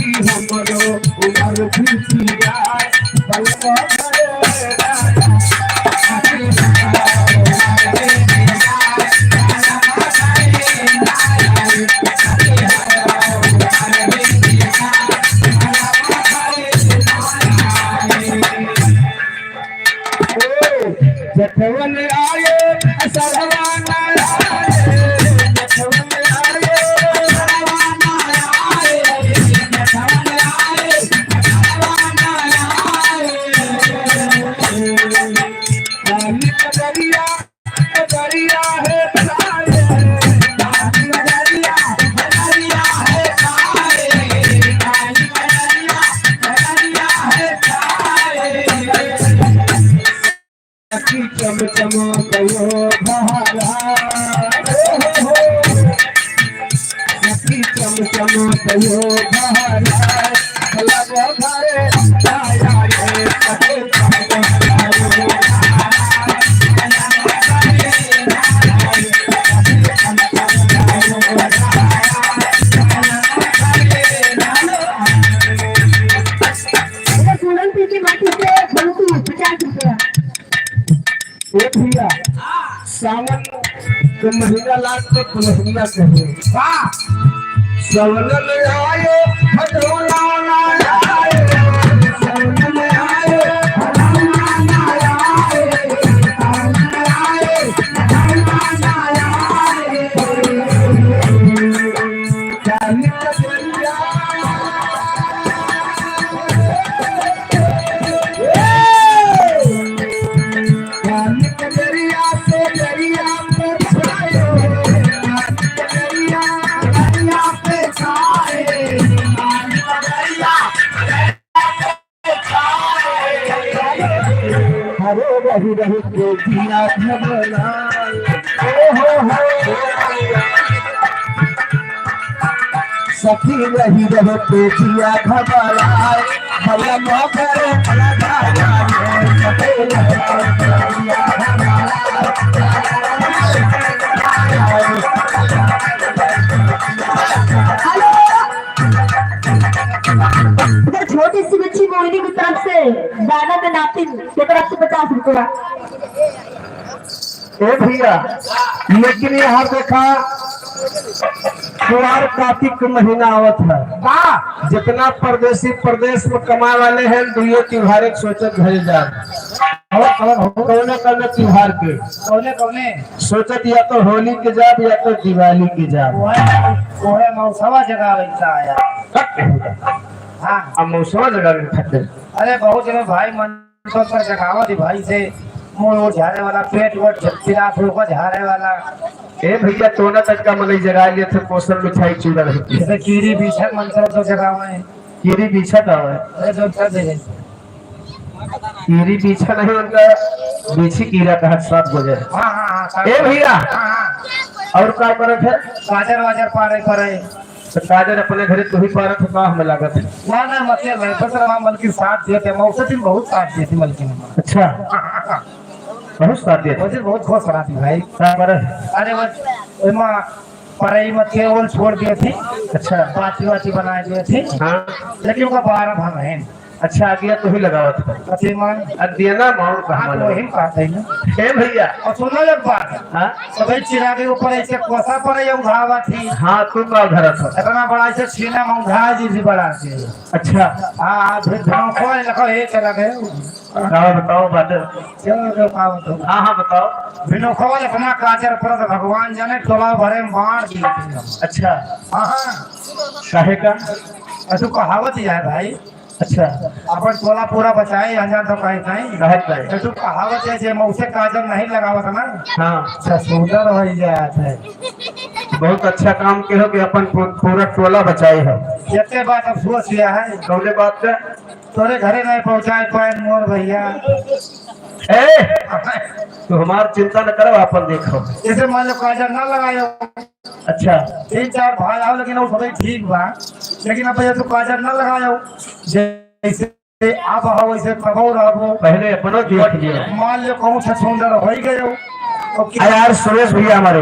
हमरो उमर बीती जाए बलवा घरे राजा जठवन आयो सरवाना आए जठवन आयो सरवाना आए जठवन आए सरवाना आए काली कदरिया कदरिया है सारे काली कदरिया कदरिया है सारे काली कदरिया कदरिया है सारे चम चम कयो बहारा चम चम कयो बहारा लगो घरे आया रे कटे भैया सावन के महीना लाग के पुनहिया कहे सावन में आयो भदौला ना आए सावन में आयो भदौला ना आए सावन में आयो भदौला ना आए काली कदरिया हरे रही रही के जिया घबरा हो सखी रही रही के जिया घबरा भला मगर लगा छोटी सी बच्ची मोहिनी की तरफ से दाना के नातिन की तरफ से 50 रुपया। भैया लेकिन यहाँ देखा कुआर कार्तिक महीना आवत है जितना परदेसी प्रदेश में कमाए वाले हैं दुनिया त्योहार सोचत घरे जाए कौने कौने त्योहार के कौने कौने सोचत या तो होली के जाब या तो दिवाली के जाब मौसवा जगह वैसा आया। हाँ अब मौसमा जगह खाते अरे बहुत जगह भाई मन पर जगावा थी भाई से मुंह झाड़े वाला पेट वट पिला को झाड़े वाला भैया तोना तक का मलाई जगा लिए थे पोषण मिठाई चूड़ा रहती जैसे कीड़ी बीछा मन तो जगह में कीड़ी बीछा था कीड़ी बीछा नहीं उनका बीछी कीड़ा का हाथ 7 बजे। हाँ भैया और क्या करत है गाजर वाजर पारे करे तो काजर अपने घरे तू ही पारत हो हमें लागत है ना मतलब मैं बस बल्कि साथ देते मौसम बहुत साथ देती बल्कि अच्छा बहुत साथ देते मुझे बहुत खुश रहा थी भाई अरे वो पढ़ाई मत केवल छोड़ दिए थी। अच्छा पाची बना दिए थे लेकिन उनका 12 भाग है। अच्छा आगे तो ही लगावत देना माउंट भैया और सुनो एक बात सभी चिरा के ऊपर ऐसे कोसा पर उघावा थी। हाँ तुम धरत इतना बड़ा ऐसे छीना में उघा जी भी बड़ा से। अच्छा हाँ फिर लखो ये चला गए बताओ बात हाँ हाँ बताओ विनोखो अपना काजर पर भगवान जाने टोला भरे मार दी। अच्छा हाँ काहे का ऐसा कहावत ही है भाई। अच्छा अपन टोला पूरा बचाए हजार तो कहीं नहीं तो कहावत है जे मौसे काजल नहीं लगावत ना। हाँ सुंदर हो जाता है बहुत अच्छा काम के हो कि अपन पूरा टोला बचाए है। ये बात अब सोच लिया है कौने बात का तोरे घरे नहीं पहुँचाए पाए मोर भैया तो हमारी चिंता न करो अपन देखो जैसे मान लो काजल ना लगाए अच्छा 3-4 भाई आओ लेकिन वो सभी ठीक बा लेकिन अब भैया तू काजल ना लगाओ जैसे आप हो वैसे कबो रहो पहले अपनो देख लियो मान लो कहूँ से सुंदर हो ही गए यार सुरेश भैया हमारे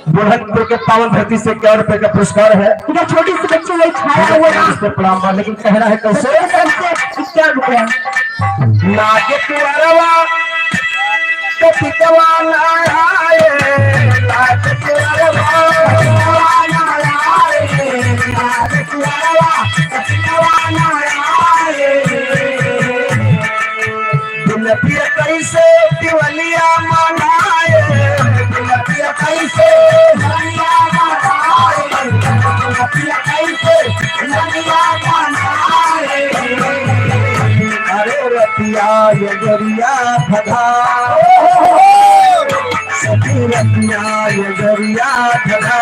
बुरहानपुर के पावन धरती से 1 रुपए का पुरस्कार है। इधर छोटी सी बच्ची वही छाया हुआ है इस पे प्रणाम बा, लेकिन कहना है कैसे मेरी तरफ से 51 रुपया। लागे तुअरवा तो पिटवा ना आए, लागे तुअरवा ना आए, लागे तुअरवा तो पिटवा ना आए। दुलपिया कैसे दिवलिया मनाए, दुलपिया कैसे दिवलिया मनाए, दुलपिया कैसे दिवलिया मनाए। अरे रतिया ये गरिया भगा, सखी रतिया ये गरिया भगा,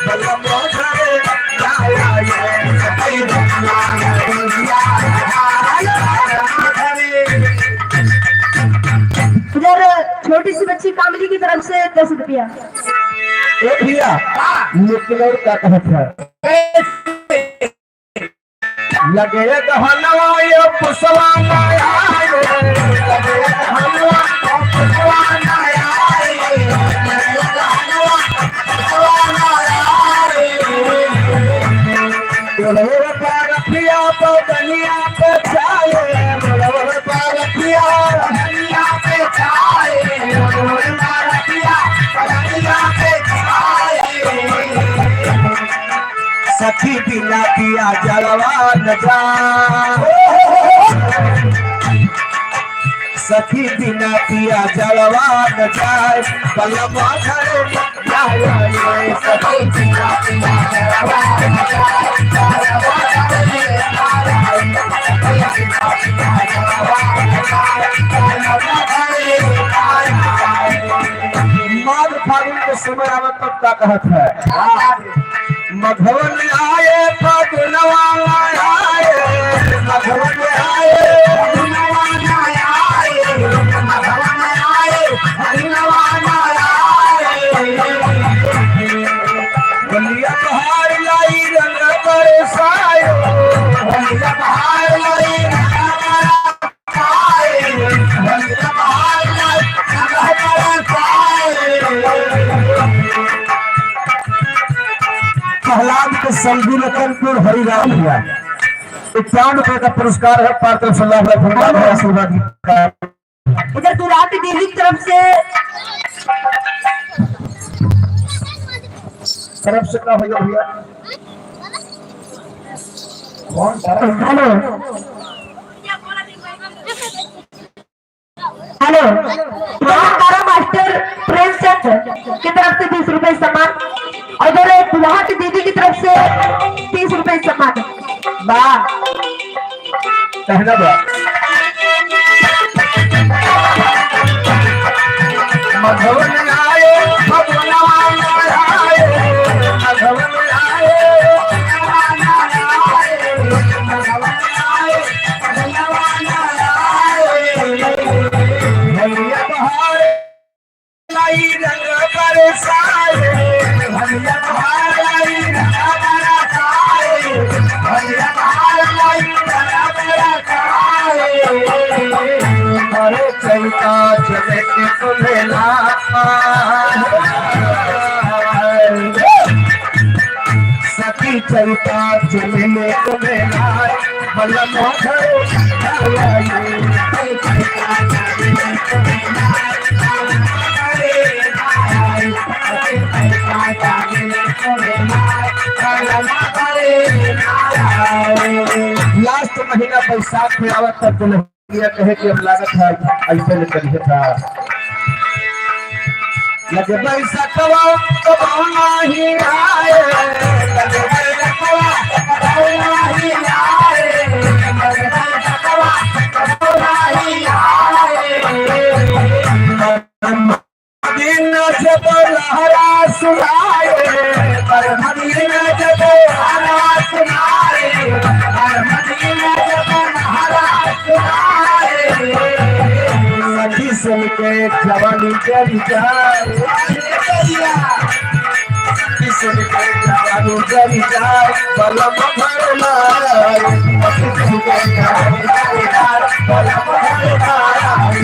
बलम घरे लाया ये सखी रतिया ये गरिया भगा। इधर छोटी सी बच्ची कामली की तरफ से 10 रुपया। ए भैया निकलौर का कहत है लगे गहनवा ये पुसवा नया, लगे गहनवा पुसवा नया, लगे गहनवा पुसवा नया। मोर पर पिया तो दुनिया पे छाए, मोर पर पिया दुनिया पे छाए, मोर पर पिया दुनिया पे छाए। सखी बिना पिया जलवा न जाए, सखी बिना पिया जलवा न जाए, बलमा घरे लाया ये सखी बिना पिया जलवा न जाए, बलमा घरे लाया ये सखी बिना पिया जलवा न जाए, बलमा घरे लाया। माघ फागुन के समय आवत तब का कहत है मघवन आए फागुनवा आए, मघवन आए फागुनवा आए, मघवन आए फागुनवा आए। बलिया बहार लाई रंग बरसाए, बलिया बहार लाई रंग बरसाए, बलिया बहार लाई रंग बरसाए। प्रहलाद के संगी लखनपुर हरिराम हुआ 51 रुपए का पुरस्कार है। पात्र सलाह आशीर्वाद का। इधर दुराती देवी की तरफ से का भैया भैया कौन हेलो हेलो तारा मास्टर प्रेमचंद की तरफ से 20 रुपए सम्मान। और इधर दुल्हा की दीदी की तरफ से 30 रुपए सम्मान। वाह कहना बा मधवन आए भगवान आए, मधवन आए भगवान आए, मधवन आए भगवान आए। भैया बहार लाई रंग बरसाए, भैया बहार लाई रंग बरसाए, भैया बहार लाई रंग बरसाए। अरे चलता चले के तुलेला सखी चलता चले तुलेला बलम घरे लाया ये चलता चले तुलेला लास्ट महीना बैसाख में आवत तक दुल्हनिया कहे कि अब लागत है ऐसे में करिए था लगे बैसाखवा तो नहीं आए, लगे बैसाखवा तो नहीं आए, लगे बैसाखवा तो नहीं आए। दिन जब लहरा सुनाए, मदीना जब लहरा सुनाए, मदीना जब लहरा सुनाए। सखी सुन के जवानी जल जाए, सखी सुन के जवानी जल जाए, बलम भर लाए, सखी सुन के जवानी जल जाए, बलम भर लाए।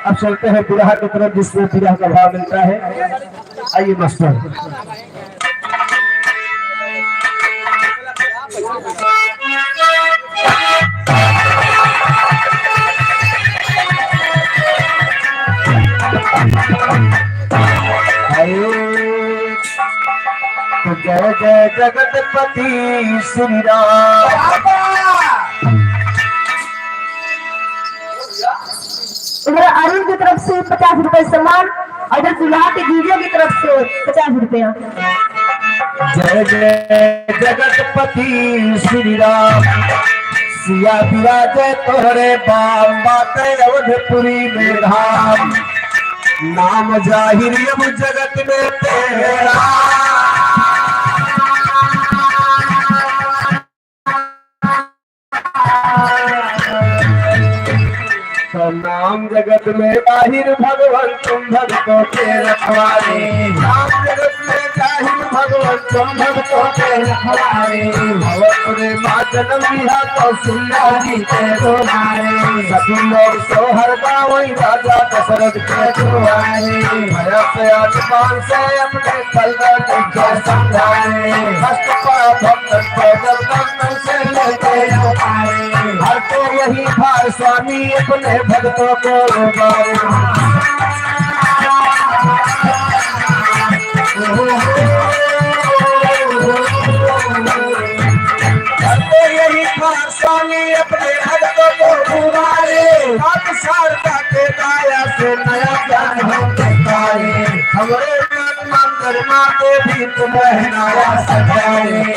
अब चलते हैं बिरहा की तरफ जिसमें बिरहा का भाव मिलता है। आइए मास्टर। जय जय जगतपति श्री राम। इधर अरुण की तरफ से 50 रुपए सम्मान और इधर दुल्हा के वीडियो की तरफ से 50 रुपया। जय जय जगतपति श्री राम। सिया विराजय तोहरे बाम बाटे अवधपुरी में धाम। नाम जाहिर अब जगत में तेरा। नाम जगत में जाहिर भगवान तुम भक्तों के रखवारे। नाम जगत में जाहिर भगवान तुम भक्तों के रखवारे। भवपुरे माँ जन्म लिया कौशल्या जी के तुम्हारे। सभी लोग सोहर गावई राजा दशरथ के तुम्हारे। भय आसमान से अपने कलर के समझाए। हस्त पर भक्त पैदल बंधन से लेते आए। हर तो यही भार स्वामी अपने भक्तों को रुबाए। हर तो यही भार स्वामी अपने भक्तों को रुबाए। आप शारदा के दाया से नया ज्ञान हम दिखाए। हमारे गरिमा के भी तुम्हें नाया सजाए।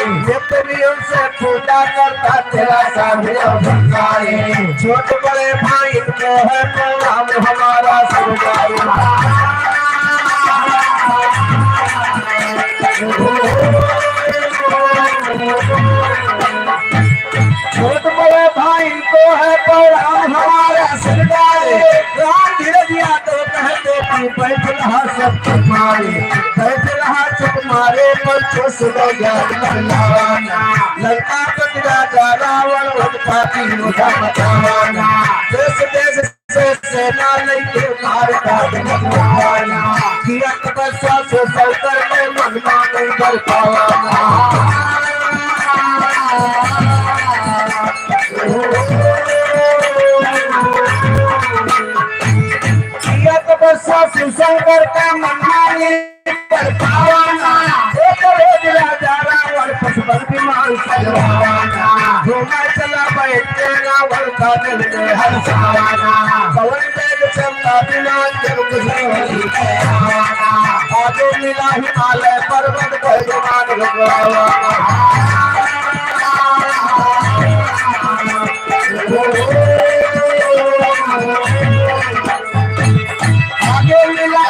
नियम से पूजा करता तेरा साधे भंगाए। छोटे बड़े भाई को है प्रणाम हमारा सजाए। छोटे बड़े भाई को है प्रणाम हमारा सजाए। राम धीरज या तो कहते कि बैठ रहा सब तुम्हारे। बैठ रहा चुप मारे पर खुश हो गया लंका पति राजा रावण उनका तीनों मचावाना। देश देश से सेना लेके मार का दिखाना। किया तपस्या से सौकर में मनवा नहीं कर पावाना। तपस्या शंकर का मनमानी कर पावाना। एक रोज राजा रावण पशुपति विमान सजवाना। घूमा चला बैठे रावण का दिल में हर्षावाना। पवन वेग चलता विमान जब गुजरे आगे मिला हिमालय पर्वत पर विमान रुकवावाना।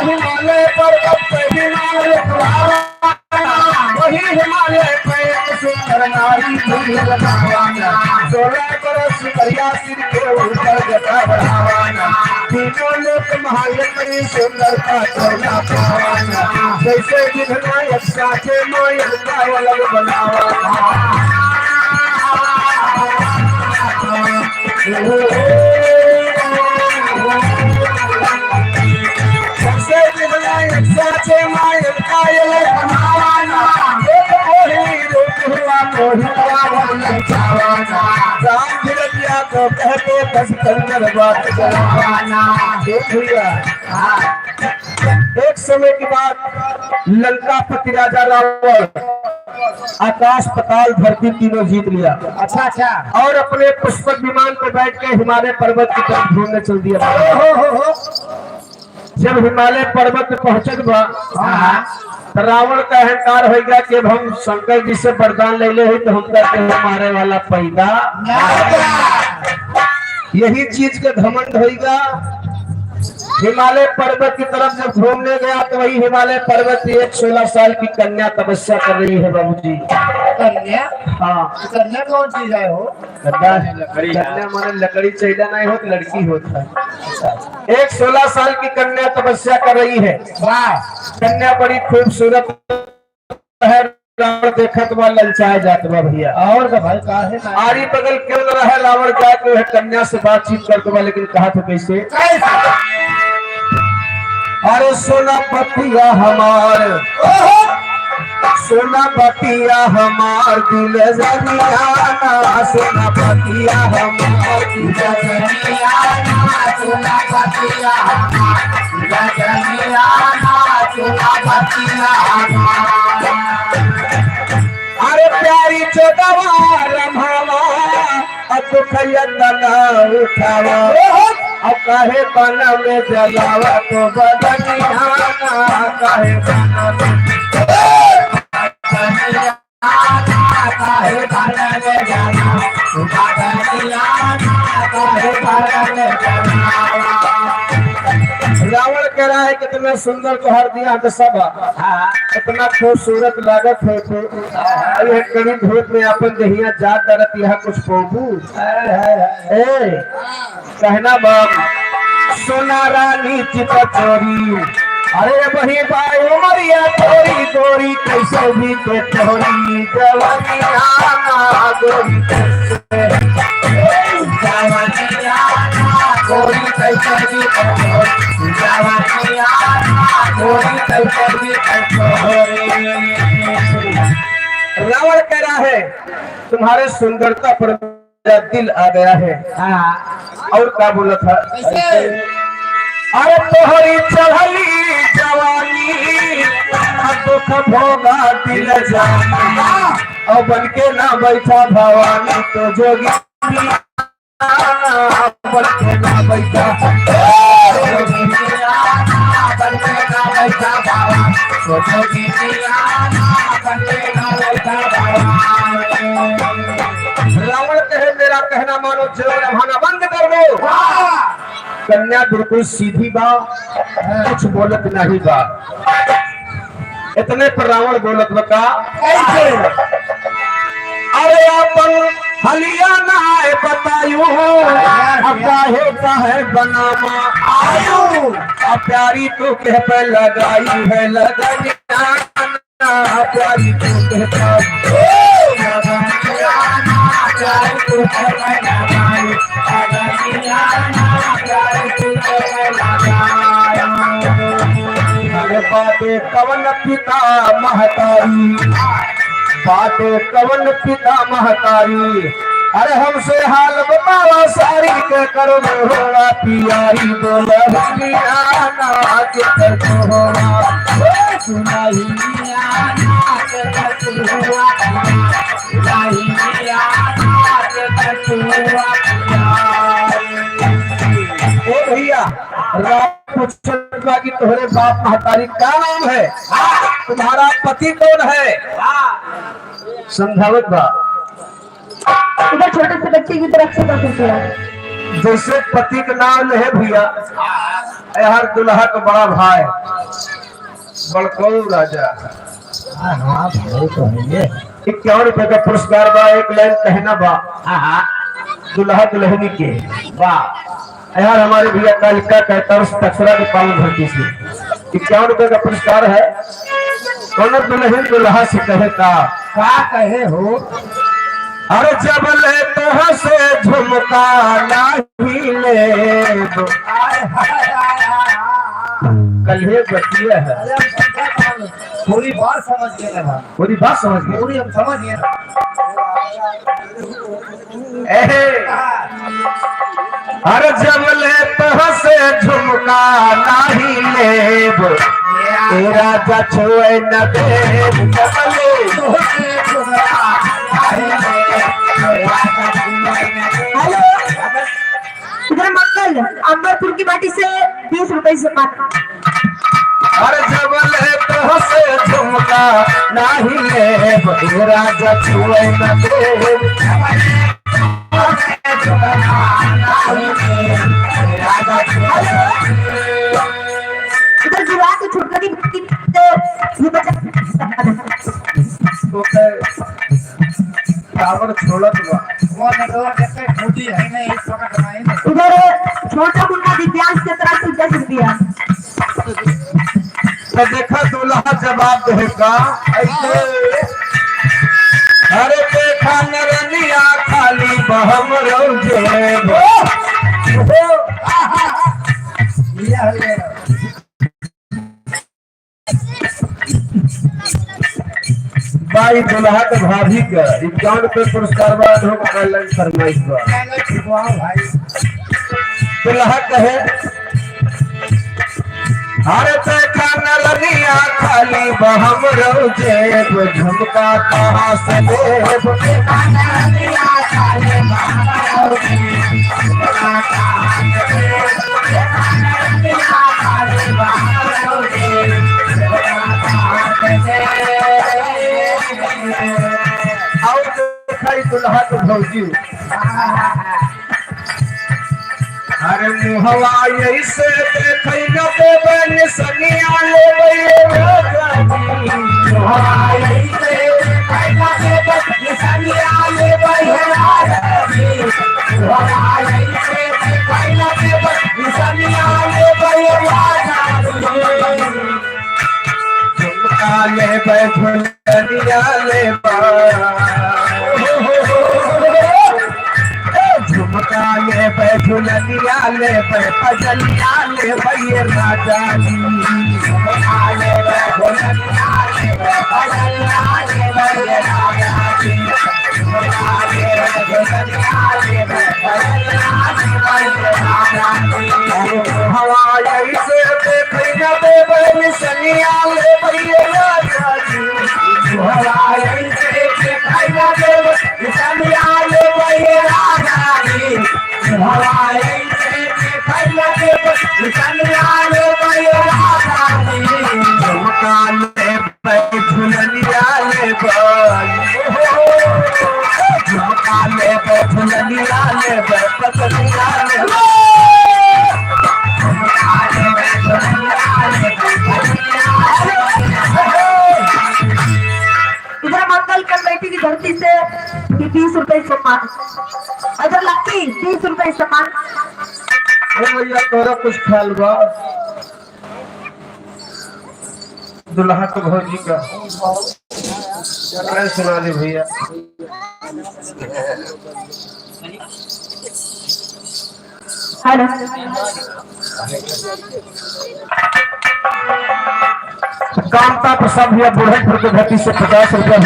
हिमालय पर्वत पे विमान रुकवाना। वही हिमालय पे सुंदर नारी भी लगावाना। 16 बरस करिया सिर के ऊपर जटा बढ़ावाना। तीनों लोक महायत्री सुंदर का चौला पावाना। जैसे विधना यक्षा के मायन का अलग बनावाना। राम धीरजिया को कहते बस कंजर बात करवाना। एक समय की बात लंकापति राजा रावण आकाश पताल धरती तीनों जीत लिया। अच्छा अच्छा। और अपने पुष्पक विमान पर बैठ के हिमालय पर्वत की तरफ घूमने चल दिया। जब हिमालय पर्वत पे पहुंचत बा तो रावण का अहंकार हो गया कि हम शंकर जी से वरदान ले ले तो हम करते हमारे वाला पैदा। यही चीज के घमंड होगा। हिमालय पर्वत की तरफ जब घूमने गया तो वही हिमालय पर्वत की एक 16 साल की कन्या तपस्या कर रही है बाबूजी। कन्या? हाँ। कन्या कौन चीज है हो? कन्या माने लकड़ी चाहिए नहीं हो तो लड़की होता है। एक 16 साल की कन्या तपस्या कर रही है। वाह! कन्या बड़ी खूबसूरत है। रावण देखा तो ललचाए जाते भैया। और भाई कहा है आरी बगल क्यों न रहा रावण जाके कन्या से बातचीत करते हुआ, लेकिन कहा था कैसे अरे सोना पतिया हमार, सोना पतिया हमार दिल जनियाना, सोना पतिया हमार दिल जनियाना, सोना पतिया हमार दिल जनियाना, सोना पतिया हमार। अरे प्यारी चोदवा रमावा अब खैतना उठावा, अब काहे बना में जलावा तो बदनियाना, काहे बना में रावण कह रहा है कितना सुंदर तोहर दिया तो सब इतना खूबसूरत लागत है तो ये कड़ी धूप में अपन दहिया जात दरत यहाँ कुछ पोबू कहना बाप सोना रानी चिता चोरी, अरे वही बाई उमरिया थोड़ी गोरी कैसे भी तो थोड़ी जवानिया गोरी जवानिया गोरी कैसे भी जवानिया गोरी कैसे भी। रावण कह रहा है तुम्हारे सुंदरता पर मेरा दिल आ गया है। और क्या बोला था? अरे तोहरी चढ़ली जवानी दुख भोगा दिल जानी, और बन के ना बैठा भवानी तो जोगी बन के ना बैठा, बन के ना बैठा भवानी तो जोगी बन के ना बैठा भवानी। रावण कहे मेरा कहना मानो, चलो रवाना बंद कर दो। कन्या बिल्कुल सीधी बा, कुछ बोलत नहीं बा। इतने पर रावण बोलत बका कैसे? अरे अपन हलिया ना बतायू काहे काहे बनामा आयु, प्यारी तो कह पे लगाई है लगनिया, प्यारी तो कह पे बाटे कवन पिता महतारी, बाटे कवन पिता महतारी, अरे हमसे हाल बतावा सारी के करो होगा पियारी बोला के कर होगा सुनाई भैया पूछा कि तुम्हारे बाप महतारी क्या नाम है, तुम्हारा पति कौन है? समझावत बा इधर छोटे से बच्चे की तरफ से बात किया। जैसे पति का नाम है भैया, हर दुल्हा का बड़ा भाई बड़कौ राजा। ₹51 का पुरस्कार बा, एक लाइन कहना बा दुल्हा दुल्हनी के वाह यार। हमारे भैया कालिका का तरस तक्षरा के पालन भर्ती से ₹51 का पुरस्कार है। कौन दुल्हन दुल्हा से कहे का क्या कहे हो? अरे जब ले तो से झुमका नहीं ले कल बतिया है, पूरी बात समझ गए ना, पूरी बात समझ गए, पूरी हम समझ गए। अरे जब ले तो से झुमका नहीं ले राजा छुए न दे, इधर मंगल अंबरपुर की माटी से 20 रुपए सम्मान। अरे जब ले तो से झुमका नहीं ले राजा छुए न दे, इधर विवाह की छोटी टावर छोड़त बा, उधर छोटा मुन्ना दिव्यांश के तरफ से 10 रुपया। तो देखा दूल्हा जवाब देगा ऐसे, अरे देखा नरनिया खाली बहम रोजे भाई दुल्हा के भाभी का 51 रुपये पुरस्कार बाद हो ऑनलाइन फरमाइश बा भाई दुल्हा कहे हर पे खाना लगिया खाली बहम रो जेब झुमका कहाँ से देव खाना लगिया खाली बहम रो दुल्हा तो भौजी अरे मुहवा ऐसे देखै न देबन सनिया लेबै मुहवा ऐसे देखै न देबन सनिया लेबै मुहवा ऐसे देखै न देबन सनिया लेबै झुमका लेबै झुलनिया लेबै झुमका ले झुलनिया ले पजलिया ले भैया राजा झुमका ले झुलनिया ले पजलिया ले भैया राजा झुमका ले झुलनिया ले पजलिया ले भैया राजा हवा ऐसे देखै न देबै सनिया ले भैया राजा हवा ऐसे देखै न देबै सनिया ले भैया राजा हवाई से खैला के सनिया ले भैया झुमका ले झुलनिया ले झुमका ले झुलनिया ले पतलिया ले झुमका ले झुलनिया ले इधर मंगल कमेटी की धरती से 20 रुपए सम्मान, इधर लक्की 30 रुपए सम्मान। भैया तोरा कुछ ख्याल बा दुल्हा के भौजी का सुना दे भैया हेलो कामता प्रसाद भैया बुढ़ेपुर के धरती से 50 रुपया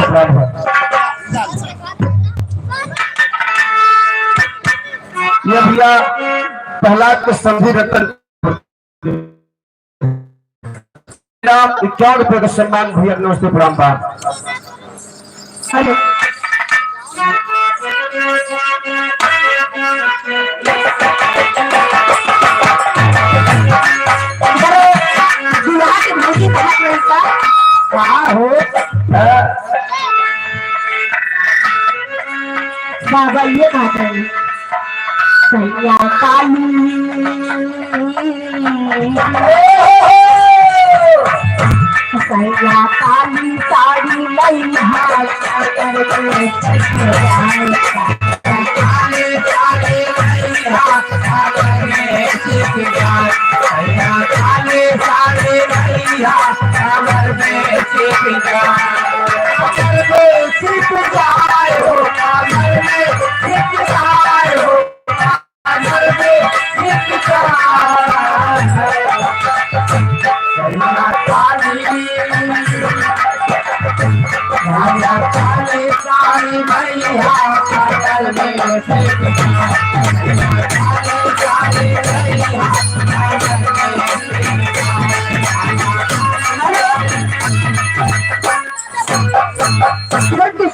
प्लान है। ये भैया पहला के संधि रतन 51 रुपये का सम्मान भैया नमस्ते प्रणाम बा। हेलो दुल्हा के भाई का कहाँ हो बाबा ये बात है सैया काली सैया काली साड़ी लई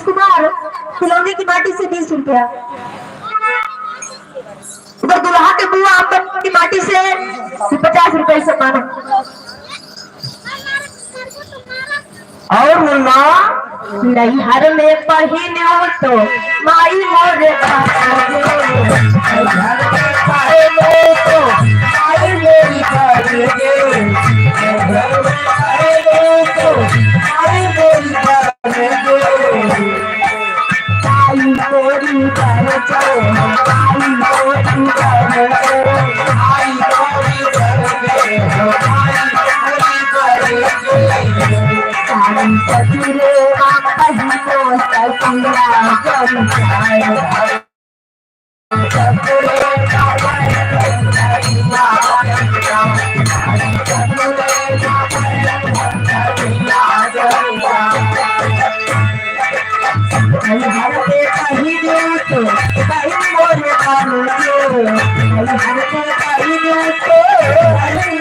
कुमार खिलौने की माटी से 20 रुपया। उधर दुल्हा के बुआ आमदन की माटी से 50 रुपए सम्मान। और मुन्ना नैहर में पहिने हो तो माई मोरे घर के कहिए तो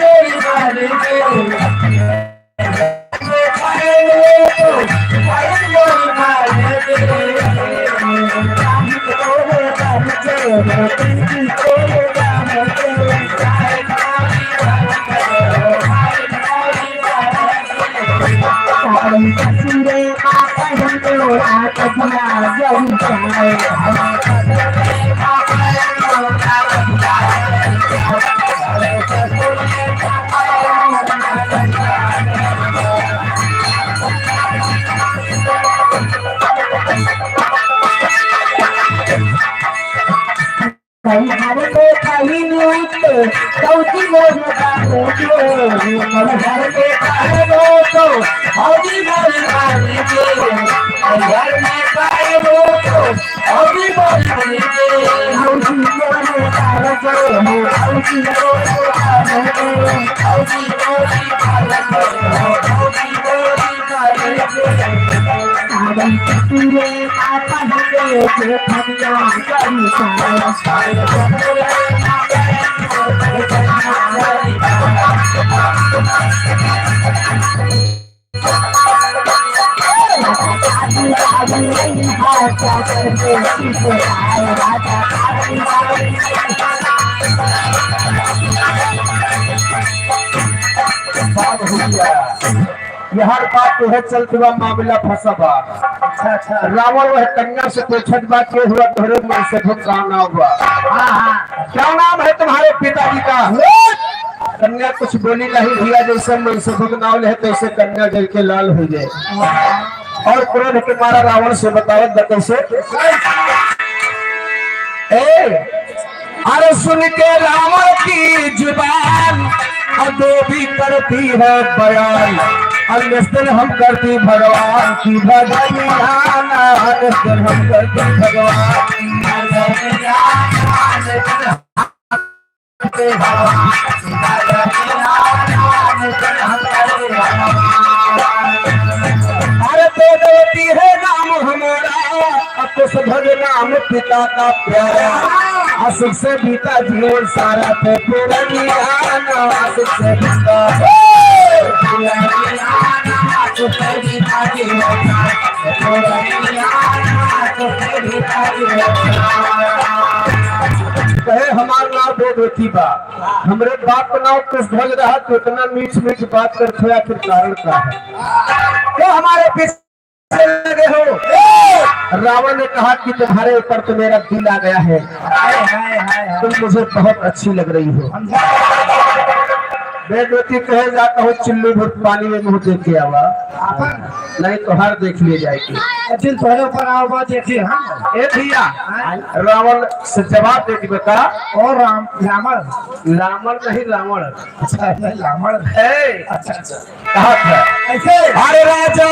मेरी घर हर बात तो है चलती बा मामला फंसा बा। अच्छा रावण वह कन्या से पूछत बा के हुआ तोहरे मन से गाना हुआ। क्या नाम है तुम्हारे पिताजी का? कन्या कुछ बोली नहीं भैया, जैसे मन से नाव ले तैसे कन्या जल के लाल हो जाए और क्रोध के मारा रावण से बतावत बा कैसे। अरे सुन के रावण की जुबान और जो भी करती है बयान, अन्यस्तर हम करती भगवान की भजनियान, अन्यस्तर हम करती भगवान अरे तो देवती है नाम हमारा, तो भज नाम पिता का प्यारा, असुख से बीता जीवन सारा पे पूरा असुख से बीता कहे हमारा नाम वेदवती बा, हमरे बाप का नाम कुछ ध्वज रहा तो इतना मीठ मीठ बात करते आखिर कारण का है तो हमारे पीछे लगे हो। रावण ने कहा कि तुम्हारे ऊपर तो मेरा दिल आ गया है, तुम मुझे बहुत अच्छी लग रही हो। वेदवती कहे जाता हो चिल्लू भर पानी में मुंह देख के आवा, नहीं तो हर देख लिए जाएगी। दिल तुम्हारे ऊपर आओ देखिए हम ए भैया रावण से जवाब दे के बता। और रावण रावण नहीं रावण। अच्छा रावण है। अच्छा कहा था ऐसे अरे राजा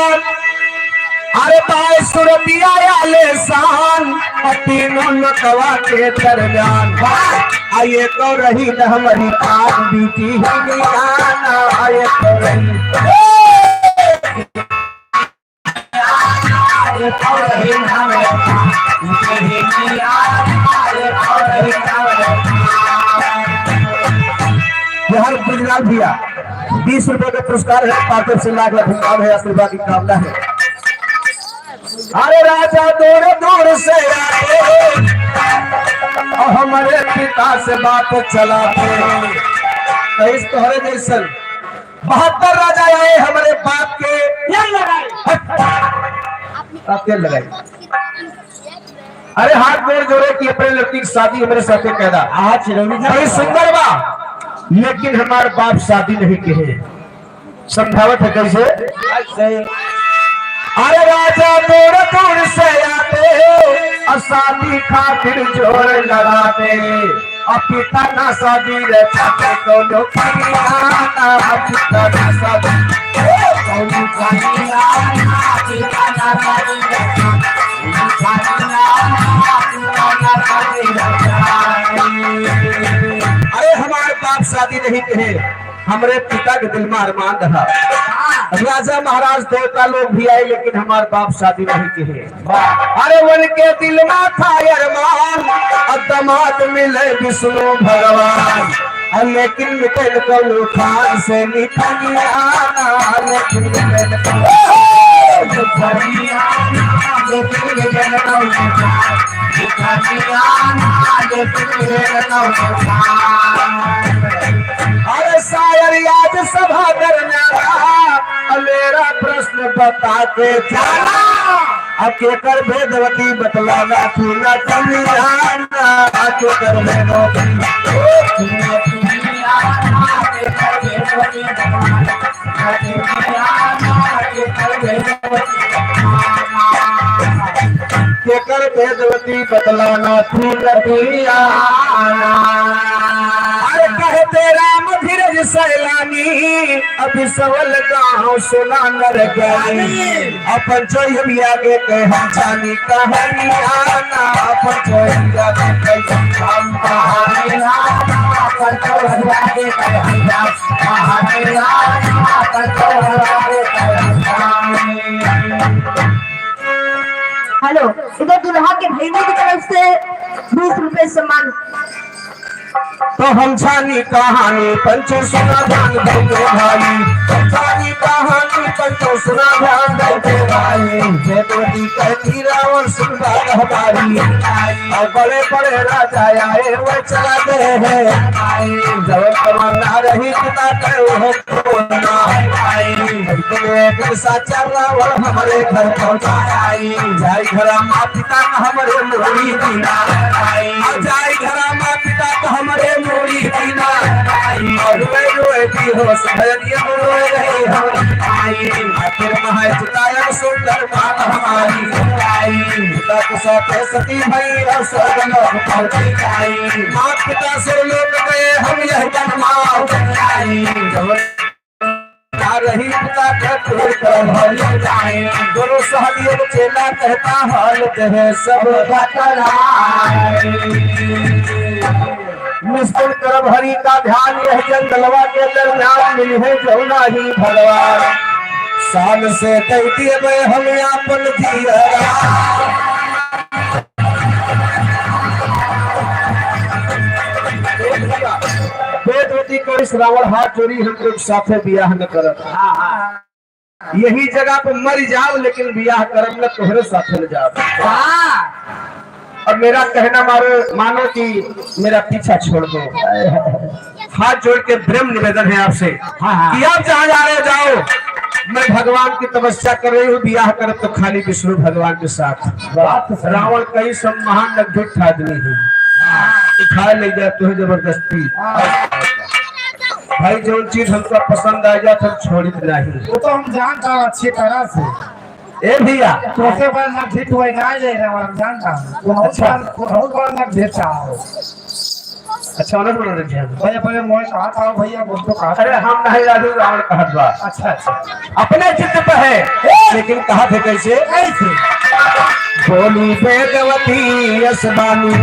अरे ताए सुरतिया आले शान तीनों लकवा के दरमियान आये तो रही न हमारी पान बीती ही गाना आये तो रही बिहार गुजरात भैया 20 रुपए का पुरस्कार है, पार्टी से लाख लाख इनाम है, आशीर्वाद की कामना है। अरे राजा दूर दूर से आए और हमारे पिता से बात चलाते, कहीं तोहरे जैसन 72 राजा आए हमारे बाप के तेल लगाई। अरे हाथ जोड़ जोड़े कि अपने लड़की की शादी हमारे साथ कहना आज बड़ी सुंदर बा, लेकिन हमारे बाप शादी नहीं कहे। समझावत है कैसे। अरे राजा दूर दूर से आते और शादी खातिर जोर लगाते, और पिता ना शादी रचाते तो लोग पिता ना शादी अरे हमारे बाप शादी नहीं कहे, हमारे पिता के दिल में अरमान रहा, राजा महाराज देवता लोग भी आए, लेकिन हमारे बाप शादी नहीं की है। अरे उनके दिल में था अरमान, अब दामाद मिले विष्णु भगवान, लेकिन मिटल को खान से निकलियाना, लेकिन मिटल अरे शायर याद सभा करना, मेरा प्रश्न बता के जाना, अकेकर भेदवती बतलाना, तू न कमियाना, अकेकर भेदवती केकर भेदवती बतलाना, तू न कमियाना। अरे कहते राम धीरज सैलानी, अभी सवल गाँव सुना नर ज्ञानी, अपन चोई आगे कह जानी कहानियाना, अपन चोई आगे कह कहानियाना, अपन चोई आगे कह कहानियाना, अपन चोई आगे कह। हेलो, इधर दुल्हा के भाइयों की तरफ से 20 रुपए सम्मान। तो हम छानी कहानी पंचो सुना ध्यान देंगे भाई, छानी कहानी पंचो सुना ध्यान देंगे भाई, भेदवती कहती रावण सुनता हमारी, और बड़े बड़े राजा आए वो चला गए हैं, जब तमन्ना रही पिता कहो ना, एक साचा रावण हमारे घर पहुंचा, जाय घर माँ पिता हमारे मोरी दीना, जाय घर माँ पिता हमारे मोरी दीना, और रोए भी हो सहरिया रोए रहे हम, आखिर महाय चिताया सुंदर मात हमारी, पिता को सौंपे सती भई और स्वर्ग लोक पहुंची, माँ पिता से लोग गए हम यह जन्माओ, रही पिता जाए, दोनों सहलियों चेला कहता हाल कहे सब निष्ठुर करब हरि का ध्यान, यह जंगलवा के दरम्यान मिली है जौना ही भगवान, साल से दैती में हम अपन दिया, वेदवती को इस रावण हाथ चोरी हम लोग साथे बियाह न करत, यही जगह पे मर जाओ, लेकिन बियाह करम न तोहरे साथे न जाओ। और मेरा कहना मानो कि मेरा पीछा छोड़ दो, हाथ जोड़ के प्रेम निवेदन है आपसे कि आप जहाँ जा रहे जाओ, मैं भगवान की तपस्या कर रही हूँ, बियाह कर तो खाली विष्णु भगवान के साथ। रावण कई सब महान अद्भुत आदमी है, उठा ले जाए तो जबरदस्ती, भाई जो चीज हमको पसंद आ जाए तो छोड़ी नहीं, वो तो हम जानता हूँ अच्छी तरह से। ए भैया तो से बड़ा ना ठीक हुए ना ले रहा हूँ, जानता हूँ बहुत बड़ा ना भेजा हो। अच्छा उन्हें बोल रहे हैं भैया पहले मोह कहा था भैया बोल तो कहा, अरे हम नहीं राजू रावण कहा था। अच्छा अच्छा अपने चित्त पे है, लेकिन कहा थे कैसे कैसे बोली वेदवती यशवानी,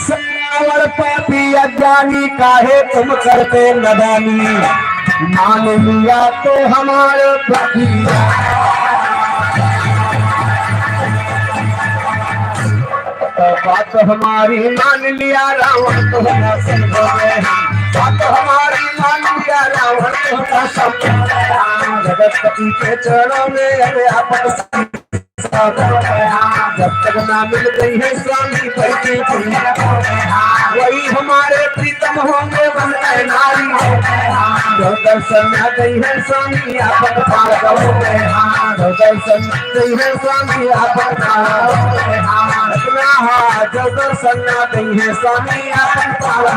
रावण पापी अज्ञानी, काहे तुम करते नदानी, मान लिया तो हमारे पति, तो बात हमारी मान लिया रावण तो बात हमारी मान लिया रावण तो जगतपति के चरणों में अरे अपन जब तक ना मिल गई है स्वामी बैठी, वही हमारे प्रीतम होंगे बन गए नारी, जो दर्शन आ गई है स्वामी आपन भागव, जो दर्शन गई है स्वामी आपन जो दर्शन आ गई है स्वामी आपन भागव,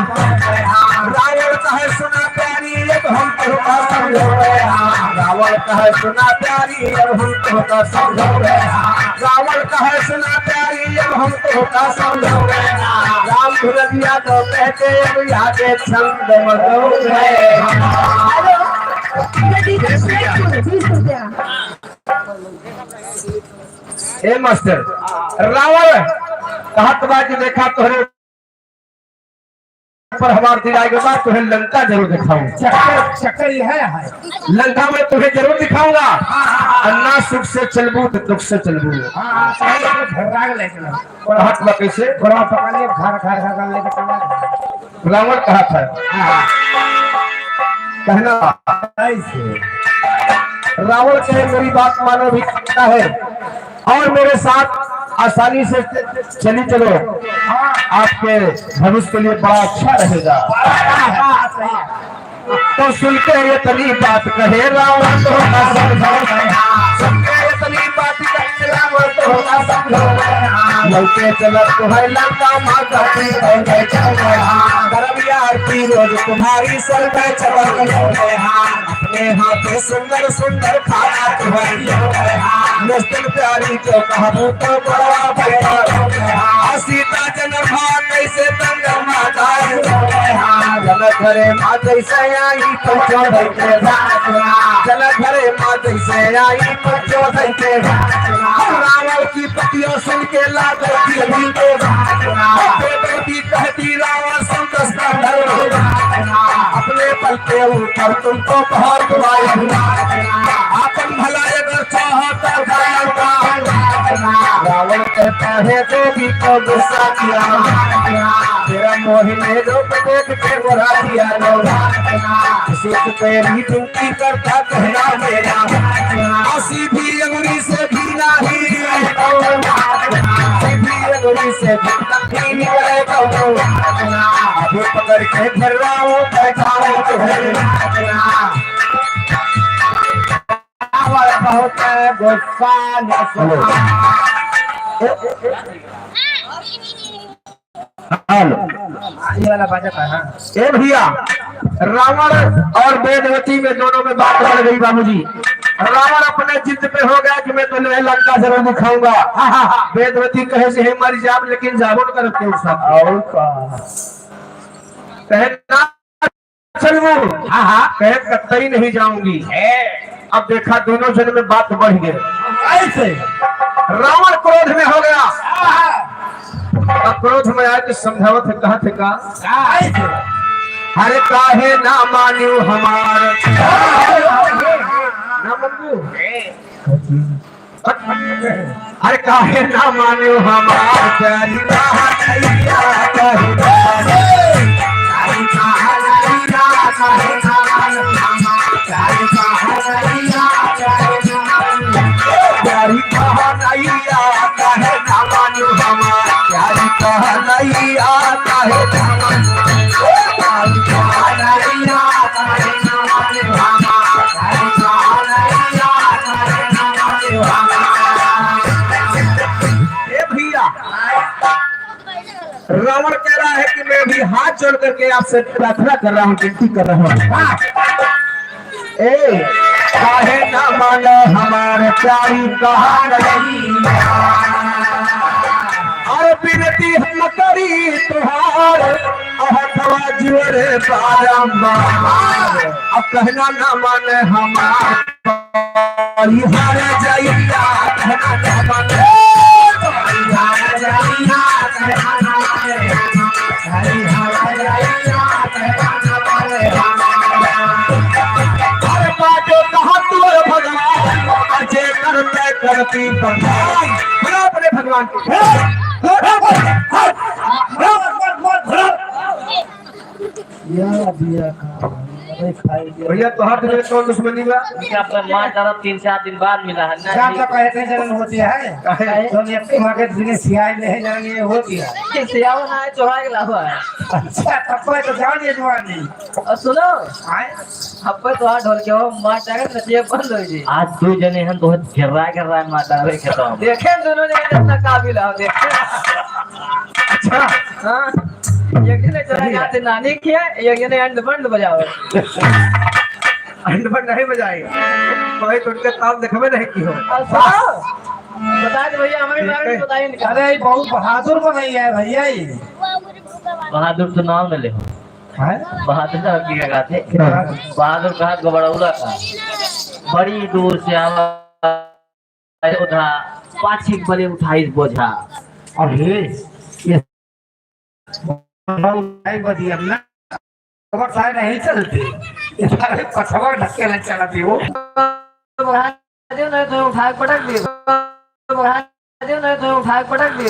रावण कहे सुना प्यारी अब हम तो का समझो, रावण कहे सुना प्यारी अब हम तो का समझो, रावण कहे सुना प्यारी अब हम तो का समझो, राम धुरविया तो कहते अब आगे छंद मगो ए मास्टर रावण कहत बा कि देखा तोहरे चप्पल हमारे दिलाए के बाद तुम्हें लंका जरूर दिखाऊं। चक्कर चक्कर ये है लंका में तुम्हें जरूर दिखाऊंगा। अन्ना सुख से चलबू तो दुख से चलबू। हाँ सही है, घबरा के लेके ना और हाथ में कैसे बड़ा पकड़ लिए घर घर घर कर लेके चला रावण कहा था कहना ऐसे रावण कहे मेरी बात मानो भी सकता है और मेरे साथ आसानी से चली चलो, आपके भविष्य के लिए बड़ा अच्छा रहेगा। तो सुनते ये तनी बात कहे रावण तो होगा सुनते ये तनी बात कहे रावण तो होगा लौटे चलत तो है लंका माता की करबिया की रोज तुम्हारी सर पे चलत अपने हाथों सुंदर सुंदर खाना तुम्हारी नस्ल प्यारी जो कहबू तो बड़ा भैया सीता जन्म कैसे तंग माता जल घरे माँ जैसे आई पंचो धैके जल घरे माँ जैसे आई पंचो धैके रावण की पतियों सुन के लादो की कहती रावण संतोष का धर्म अपने पल के ऊपर तुमको बहुत बुराई आपन भला अगर चाहो तो रावण कहता है देवी को गुस्सा किया तेरा मोही में रूप देख के बुरा किया सुख तेरी ड्यूटी करता कहना मेरा हंसी भी अंगुली से भी नहीं अंगुली से भी निकले अभी पकड़ के घर रावण बैठाओ बहुत गुस्सा ये वाला बाजा का हाँ ए भैया रावण और वेदवती में दोनों में बात बढ़ गई बाबूजी। रावण अपने जिद पे हो गया कि मैं तुम्हें लंका जरूर दिखाऊंगा। वेदवती कहे से मर जाब लेकिन जाबुन करते उस और कहे ना चलू कहे कतई नहीं जाऊंगी। अब देखा दोनों जन में बात बढ़ गई ऐसे रावण क्रोध में हो गया। अब क्रोध में आया कि समझावत है कहा थे का ऐसे हरे काहे ना मान्यू हमार ना मंगू हरे काहे ना मान्यू हमार प्यारी प्यारी कहा नहीं आता है ना मान्यू हमार प्यारी कहा नहीं आता है भैया रावण कह रहा है कि मैं भी हाथ जोड़ करके आपसे प्रार्थना कर रहा हूँ, विनती कर रहा हूँ। ए काहे ना मानो हमारे प्यारी कहा नहीं और विनती हम करी तुहार जोरे बारंबार अब कहना ना माने हमार हार जाइया कहना ना माने करती भगवान भैया तो हाथ में कौन दुश्मनी बा अपना माँ तरफ 3-4 दिन बाद मिला है ना शाम तक कहते जन्म होती है तो ये वहाँ के दिन सियाई नहीं जान ये होती है सियावा ना है चोरा के लावा है। अच्छा तब तो जान ये जवानी और सुनो आए हब्बे तो हाथ ढोल के हो माँ टाकर नचिए बंद हो जी आज 2 जने हैं तो घेर रहा है माँ टाकर खेता हूँ देखे दोनों जने कितना काबिल है देखे। अच्छा हाँ एक जने चला गया थे नानी की है एक जने अंड बंड बजाओ अंडमान नहीं बजाएगा भाई तो उनके ताल देखबे नहीं की हो बता दे भैया हमारे बारे में बताइए निकाल। अरे बहुत बहादुर बनाई है भैया ये बहादुर तो नाम न ले बहादुर साहब की क्या थे बहादुर कहा गबड़ौला का बड़ी दूर से आवा उठा 5 बले उठाई बोझा अरे ये बढ़िया ना और साइड नहीं चलती इधर पछवा ढके नहीं चलती वो बढ़ा दे नहीं तो उठा के पटक दे बढ़ा दे नहीं तो उठा के पटक दे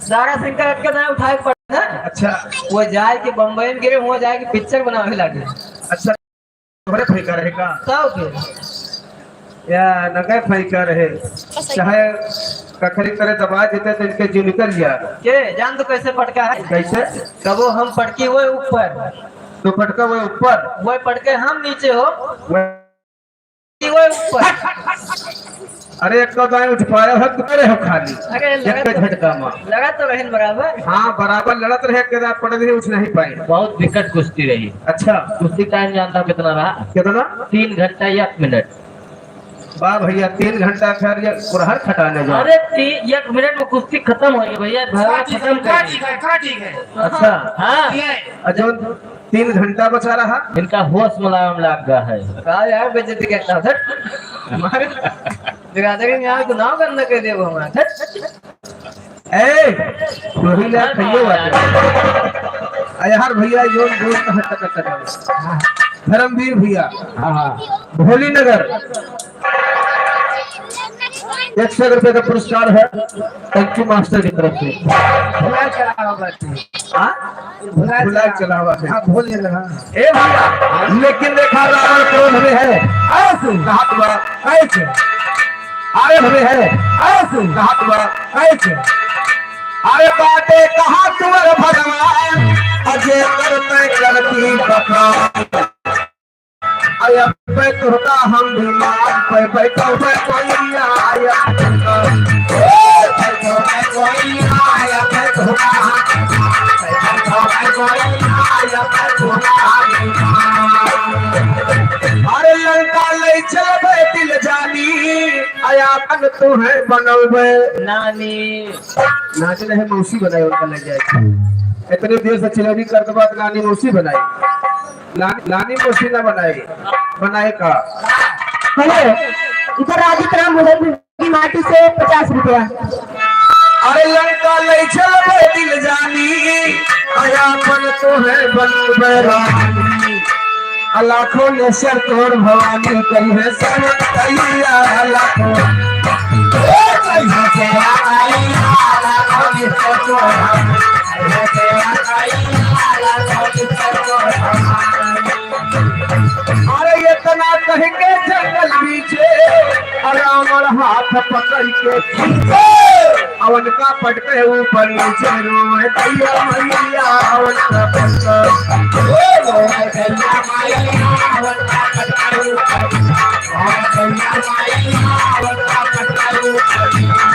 सारा सिंकर अटके ना उठा के पटक ना अच्छा वो जाए कि बम्बई में गिरे वो जाए कि पिक्चर बनावे लगे अच्छा बड़े फैका रहेगा तब के या नगे फैका रहे चाहे कखरी करे दबा देते तो इनके जो निकल जा के जान तो कैसे पटका है कैसे कबो हम पटकी हुए ऊपर तो पटका वो ऊपर वो पटके हम नीचे हो वो वो ऊपर अरे एक तो दाएं उठ पाया हो तो करे हो खाली अरे एक के झटका में लगा तो रहन बराबर हाँ बराबर लड़त रहे के रात पड़े नहीं उठ नहीं पाए बहुत विकट कुश्ती रही अच्छा कुश्ती टाइम जानता हूँ कितना रहा कितना 3 घंटा 1 मिनट वाह भैया 3 घंटा फिर ये कुरहर खटाने जाओ अरे 1 मिनट में कुश्ती खत्म हो गई भैया भगवान खत्म कर दी। अच्छा हाँ जो 3 घंटा बचा रहा इनका होश मुलायम लग गया है कहा यार बेइज्जती करता है हमारे बिरादरी में यहाँ गुनाह करना कह दे वो हमारा ए वही ले खइयो यार भैया जो दोस्त हट धर्मवीर भैया हाँ भोली नगर 100 रुपए का पुरस्कार है कंचू मास्टर की तरफ से भुला चला हुआ भुला चला हुआ है हाँ भूल रहा ए भैया लेकिन देखा रावण क्रोध में है कहा तुम्हारा कैसे अरे हमें है कहा तुम्हारा कैसे अरे बातें कहा तुम्हारा भगवान अजय करते करती पकड़ा आया पे तुरता हम बीमार पे पे तो पे कोई आया अरे लंका ले चल बे दिल जानी आया कन तू है बनल बे नानी नाच रहे मौसी बनाई उनका ले जाए इतने देर से चिलनी करते बाद नानी मौसी बनाई नानी मौसी ना बनाए का हेलो इधर राजित्रा मुहर की माटी से 50 रुपया अरे लड़का ले चल बे दिल जानी आया पन तो है बनल बे रानी लाखों ने सर तोड़ भवानी कही है सब तैया लाखों अरे इतना कह के जंगल बीचे अरामर हाथ पकड़ के खींचे अवन का पटके ऊपर नीचे रोए दैया मैया अवन का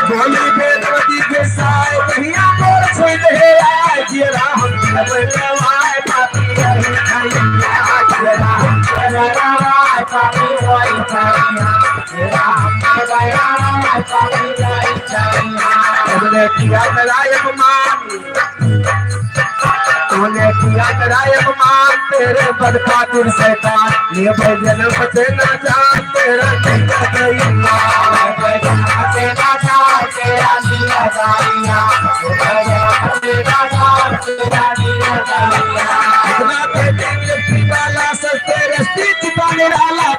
बोली बेदवती के साए भैया मोर छोड़ दे आज ये राम नवाए पापी किया नारायण मान तूने किया नारायण मान तेरे पद खातिर शैतान ये जन्म से न जान तेरा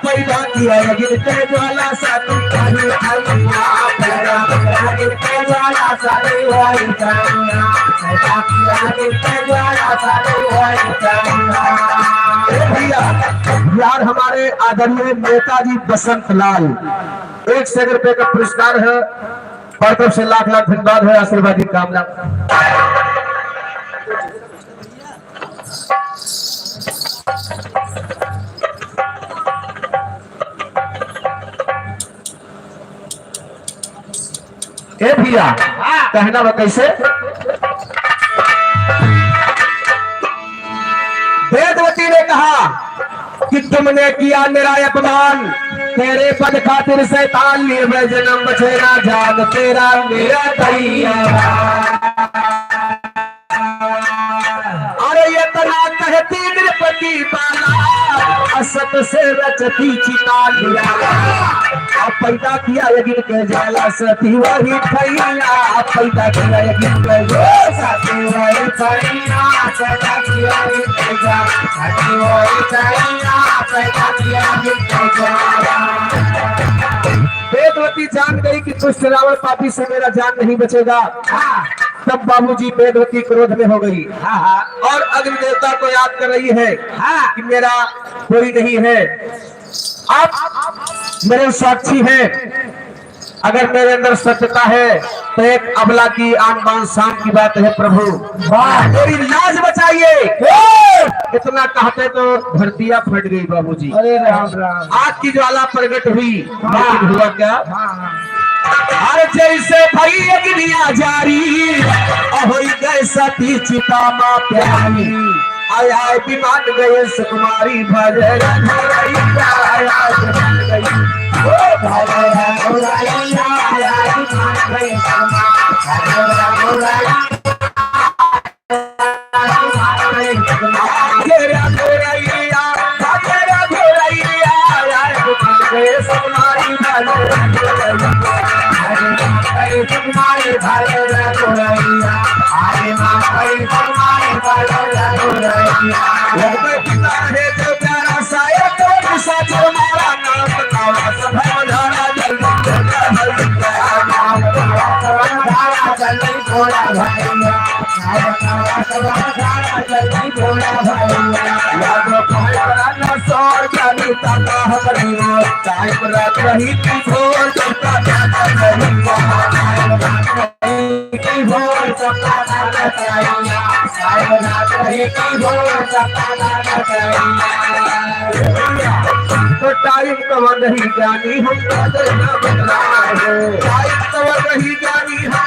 पैदा किया गिरते ज्वाला साथी यार हमारे आदरणीय नेताजी बसंत लाल 100 रुपए का पुरस्कार है और तरफ से लाख लाख धन्यवाद है आशीर्वाद की कामना ए भैया कहना वो कैसे वेदवती ने कहा कि तुमने किया मेरा अपमान तेरे पद खातिर शैतान लिए मैं जन्म बचेगा जान तेरा मेरा दैया अरे ये तना कहती नृपति बाला असत से रचती चिता लिया अब पैदा किया यज्ञ के जाला सती वही खैया पैदा किया यज्ञ के सती वही खैया पैदा किया यज्ञ के जाला सती वही खैया पैदा किया यज्ञ के जाला। वेदवती जान गई कि दुष्ट रावण पापी से मेरा जान नहीं बचेगा। तब बाबूजी वेदवती क्रोध में हो गई और अग्नि देवता को याद कर रही है कि मेरा कोई नहीं है, आप मेरे साक्षी हैं। अगर मेरे अंदर सत्यता है तो एक अबला की आन बान शान की बात है प्रभु, मेरी लाज बचाइए। इतना कहते तो धरतिया फट गई बाबूजी। अरे राम राम। आग की ज्वाला प्रकट हुई, लेकिन हुआ क्या? अरे जैसे भई अग्निया जारी हो गए सती चिता माँ प्यारी आय आय विमान गए सुकुमारी भजन तो टाइम कवा नहीं ज्ञानी हम टाइम कवा नहीं ज्ञानी हम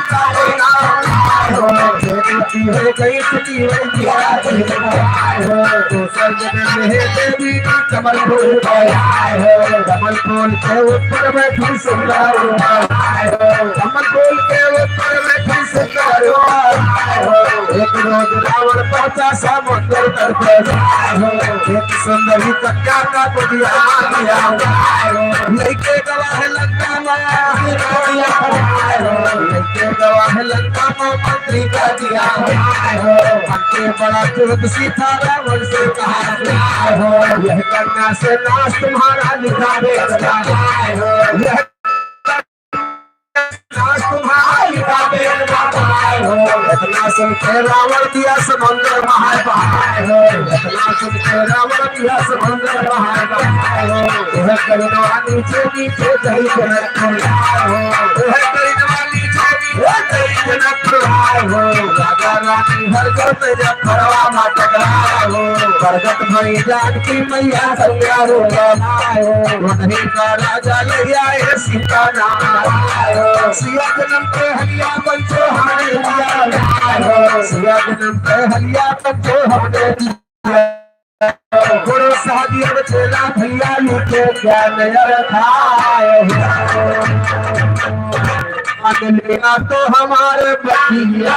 कई छुट्टी देवी कमल फूल कमल फूल के ऊपर बैठी सुंदर कमल फूल के ऊपर बैठी सुंदर एक रोज रावण पहुंचा समुद्र तट पर एक सुंदरी कन्या का बुढ़िया लेके गवाह लंका लेके गवाह लंका मंत्री का दिया हमके बड़ा तुरंत सीता रावण से कहा यह कन्या से नाश तुम्हारा लिखा देगा यह इतना सुन के रावण दिया समुद्र बाहर इतना सुन के रावण दिया समुद्र बाहर यह करुणा नीचे नीचे चली जनक यह करुणा नीचे नीचे चली जनक राजा रानी हर जब जब खड़वा नाटक प्रगट भई जानकी मैया संज्ञा रो वहीं का राजा ले आए सीता नाम सिया जन्म पे हलिया पंचो हमने दिया सिया जन्म पे हलिया पंचो हमने दिया गुरु साहब चेला भैया लूटे ज्ञान अगलिया तो हमारे बतिया